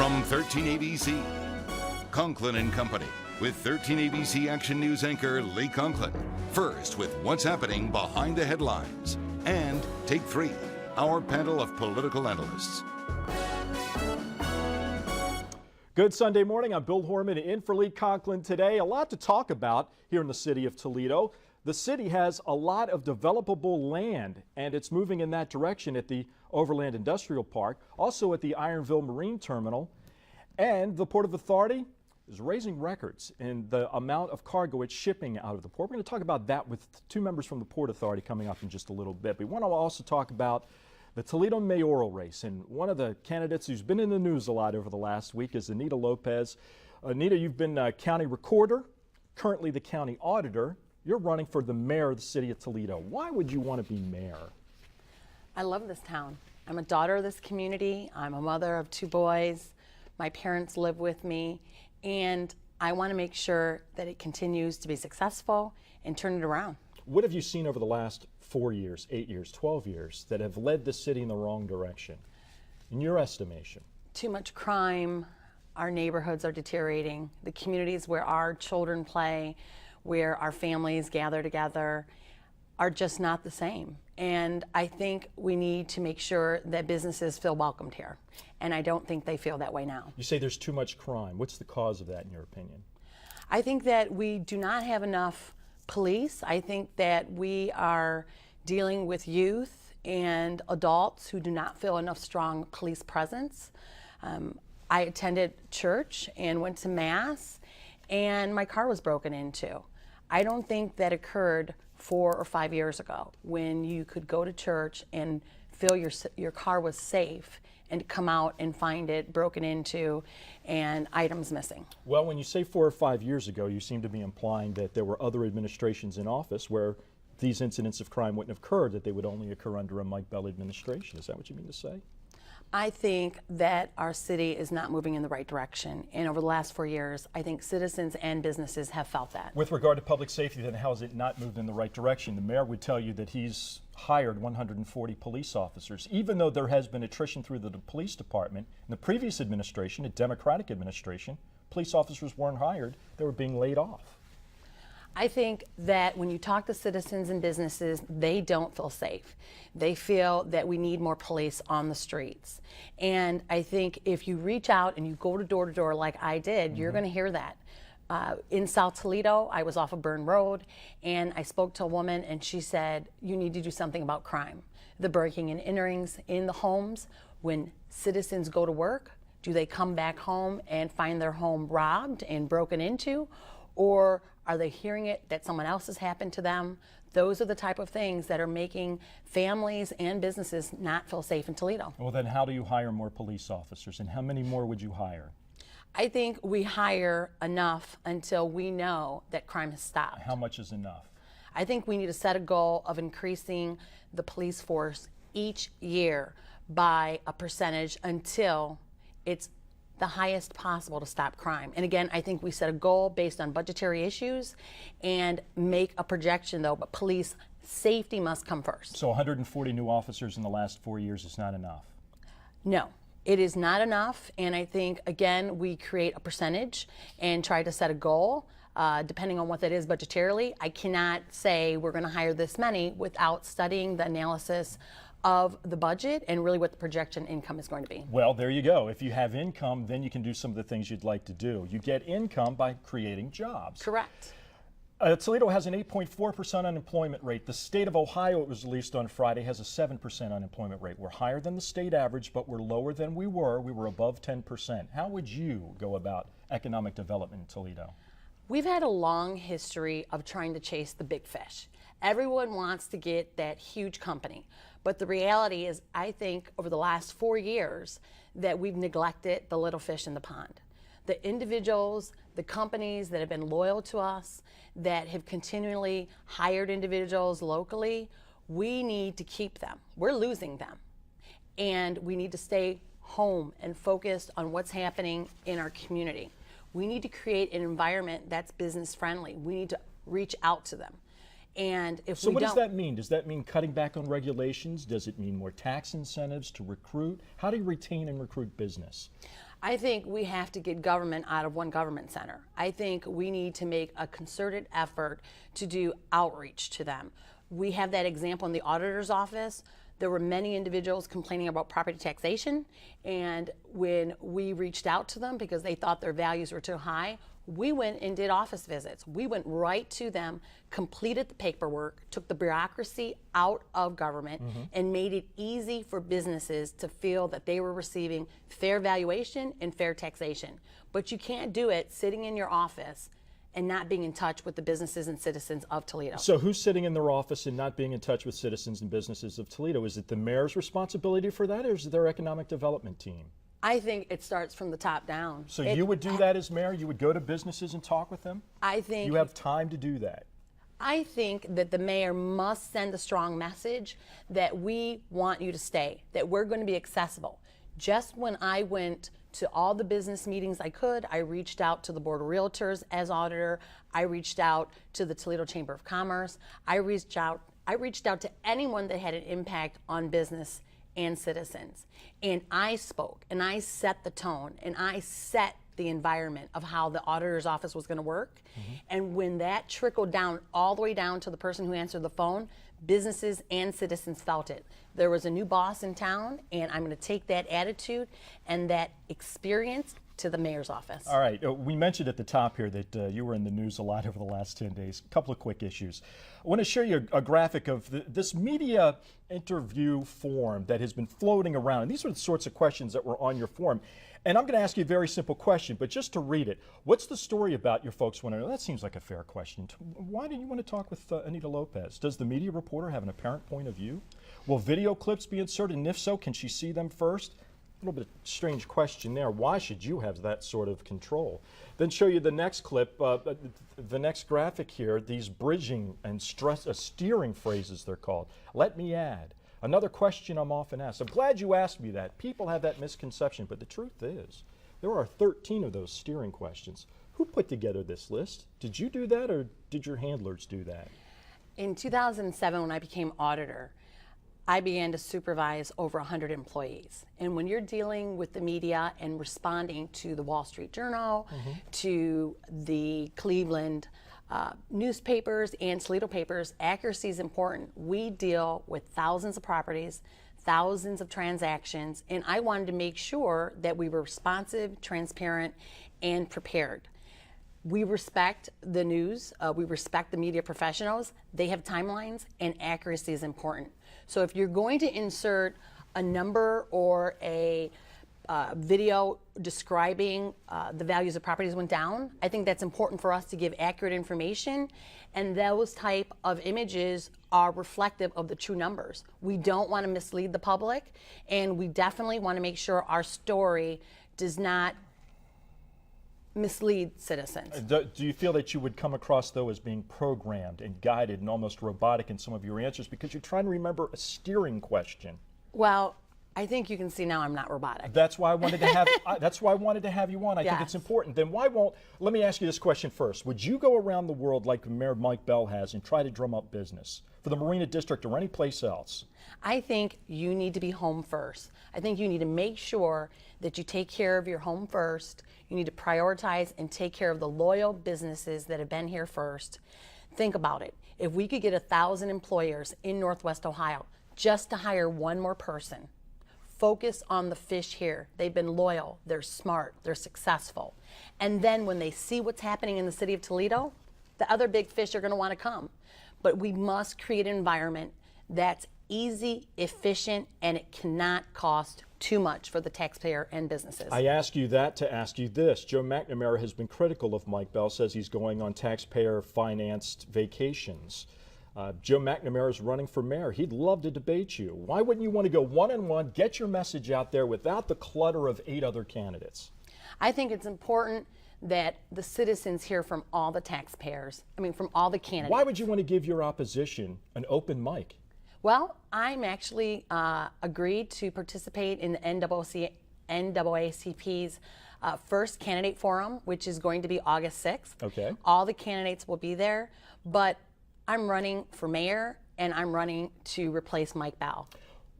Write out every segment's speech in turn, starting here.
From 13 ABC, Conklin and Company, with 13 ABC Action News anchor Lee Conklin. First, with what's happening behind the headlines. And Take 3, our panel of political analysts. Good Sunday morning. I'm Bill Horman in for Lee Conklin today. A lot to talk about here in the city of Toledo. The city has a lot of developable land, and it's moving in that direction at the Overland Industrial Park, also at the Ironville Marine Terminal. And the Port Authority is raising records in the amount of cargo it's shipping out of the port. We're going to talk about that with two members from the Port Authority coming up in just a little bit. We want to also talk about the Toledo mayoral race, and one of the candidates who's been in the news a lot over the last week is Anita Lopez. Anita, you've been county recorder, currently the county auditor. You're running for the mayor of the city of Toledo. Why would you want to be mayor? I love this town. I'm a daughter of this community. I'm a mother of two boys. My parents live with me, and I want to make sure that it continues to be successful and turn it around. What have you seen over the last 4 years, 8 years, 12 years that have led the city in the wrong direction, in your estimation? Too much crime. Our neighborhoods are deteriorating. The communities where our children play, where our families gather together, are just not the same. And I think we need to make sure that businesses feel welcomed here. And I don't think they feel that way now. You say there's too much crime. What's the cause of that, in your opinion? I think that we do not have enough police. I think that we are dealing with youth and adults who do not feel enough strong police presence. I attended church and went to mass, and my car was broken into. I don't think that occurred 4 or 5 years ago, when you could go to church and feel your car was safe and come out and find it broken into and items missing. Well, when you say 4 or 5 years ago, you seem to be implying that there were other administrations in office where these incidents of crime wouldn't have occurred, that they would only occur under a Mike Bell administration. Is that what you mean to say? I think that our city is not moving in the right direction. And over the last 4 years, I think citizens and businesses have felt that. With regard to public safety, then how has it not moved in the right direction? The mayor would tell you that he's hired 140 police officers, even though there has been attrition through the police department. In the previous administration, a Democratic administration, police officers weren't hired, they were being laid off. I think that when you talk to citizens and businesses, they don't feel safe. They feel that we need more police on the streets. And I think if you reach out and you go to door like I did, you're going to hear that. In South Toledo, I was off of Burn Road, and I spoke to a woman, and she said, you need to do something about crime. The breaking and enterings in the homes. When citizens go to work, do they come back home and find their home robbed and broken into? Or are they hearing it that someone else has happened to them? Those are the type of things that are making families and businesses not feel safe in Toledo. Well, then how do you hire more police officers, and how many more would you hire? I think we hire enough until we know that crime has stopped. How much is enough? I think we need to set a goal of increasing the police force each year by a percentage until it's the highest possible to stop crime. And again, I think we set a goal based on budgetary issues and make a projection, though, but police safety must come first. So 140 new officers in the last 4 years is not enough? No, it is not enough. And I think, again, we create a percentage and try to set a goal. Depending on what that is budgetarily, I cannot say we're going to hire this many without studying the analysis of the budget and really what the projection income is going to be. Well, there you go. If you have income, then you can do some of the things you'd like to do. You get income by creating jobs. Correct. Toledo has an 8.4% unemployment rate. The state of Ohio, it was released on Friday, has a 7% unemployment rate. We're higher than the state average, but we're lower than we were. We were above 10%. How would you go about economic development in Toledo? We've had a long history of trying to chase the big fish. Everyone wants to get that huge company. But the reality is, I think over the last 4 years that we've neglected the little fish in the pond. The individuals, the companies that have been loyal to us, that have continually hired individuals locally, we need to keep them. We're losing them. And we need to stay home and focused on what's happening in our community. We need to create an environment that's business friendly. We need to reach out to them. And if so, what does that mean? Does that mean cutting back on regulations? Does it mean more tax incentives to recruit? How do you retain and recruit business? I think we have to get government out of one government center. I think we need to make a concerted effort to do outreach to them. We have that example in the auditor's office. There were many individuals complaining about property taxation, and when we reached out to them because they thought their values were too high, we went and did office visits. We went right to them, completed the paperwork, took the bureaucracy out of government, and made it easy for businesses to feel that they were receiving fair valuation and fair taxation. But you can't do it sitting in your office and not being in touch with the businesses and citizens of Toledo. So who's sitting in their office and not being in touch with citizens and businesses of Toledo? Is it the mayor's responsibility for that, or is it their economic development team? I think it starts from the top down. So you would do that as mayor? You would go to businesses and talk with them? I think you have time to do that. I think that the mayor must send a strong message that we want you to stay, that we're going to be accessible. Just when I went to all the business meetings I could, I reached out to the Board of Realtors as auditor. I reached out to the Toledo Chamber of Commerce. I reached out to anyone that had an impact on business and citizens. And I spoke and I set the tone and I set the environment of how the auditor's office was going to work. And when that trickled down all the way down to the person who answered the phone, businesses and citizens felt it. There was a new boss in town, and I'm going to take that attitude and that experience to the mayor's office. All right, we mentioned at the top here that you were in the news a lot over the last 10 days. A couple of quick issues. I want to show you a graphic of this media interview form that has been floating around. And these are the sorts of questions that were on your form. And I'm going to ask you a very simple question, but just to read it. What's the story about your folks want to know? That seems like a fair question. Why do you want to talk with Anita Lopez? Does the media reporter have an apparent point of view? Will video clips be inserted? And if so, can she see them first? A little bit strange question there. Why should you have that sort of control? Then show you the next clip, the next graphic here, these bridging and steering phrases they're called. Let me add. Another question I'm often asked. I'm glad you asked me that. People have that misconception, but the truth is, there are 13 of those steering questions. Who put together this list? Did you do that, or did your handlers do that? In 2007, when I became auditor, I began to supervise over 100 employees. And when you're dealing with the media and responding to the Wall Street Journal, to the Cleveland newspapers and Toledo papers, accuracy is important. We deal with thousands of properties, thousands of transactions, and I wanted to make sure that we were responsive, transparent, and prepared. We respect the news, we respect the media professionals. They have timelines, and accuracy is important. So if you're going to insert a number or a video describing the values of properties went down, I think that's important for us to give accurate information, and those type of images are reflective of the true numbers. We don't want to mislead the public, and we definitely want to make sure our story does not mislead citizens. Do you feel that you would come across, though, as being programmed and guided and almost robotic in some of your answers because you're trying to remember a steering question? Well, I think you can see now I'm not robotic. That's why I wanted to have. That's why I wanted to have you on. I think it's Yes. important. Then why won't? Let me ask you this question first. Would you go around the world like Mayor Mike Bell has and try to drum up business for the Marina District or any place else? I think you need to be home first. I think you need to make sure that you take care of your home first. You need to prioritize and take care of the loyal businesses that have been here first. Think about it. If we could get 1,000 employers in Northwest Ohio just to hire one more person, focus on the fish here. They've been loyal, they're smart, they're successful. And then when they see what's happening in the city of Toledo, the other big fish are going to want to come. But we must create an environment that's easy, efficient, and it cannot cost too much for the taxpayer and businesses. I ask you that to ask you this. Joe McNamara has been critical of Mike Bell, says he's going on taxpayer-financed vacations. Joe McNamara is running for mayor. He'd love to debate you. Why wouldn't you want to go one-on-one, get your message out there without the clutter of 8 other candidates? I think it's important that the citizens hear from all the taxpayers, from all the candidates. Why would you want to give your opposition an open mic? Well, I'm actually agreed to participate in the NAACP's first candidate forum, which is going to be August 6th. Okay. All the candidates will be there, but I'm running for mayor and I'm running to replace Mike Bell.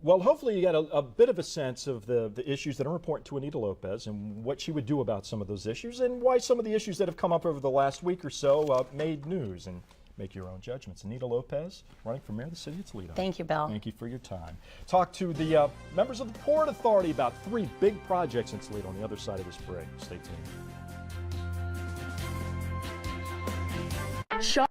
Well, hopefully you got a bit of a sense of the issues that are important to Anita Lopez and what she would do about some of those issues and why some of the issues that have come up over the last week or so made news. And make your own judgments. Anita Lopez, running for mayor of the city of Toledo. Thank you, Bill. Thank you for your time. Talk to the members of the Port Authority about 3 big projects in Toledo on the other side of this break. Stay tuned.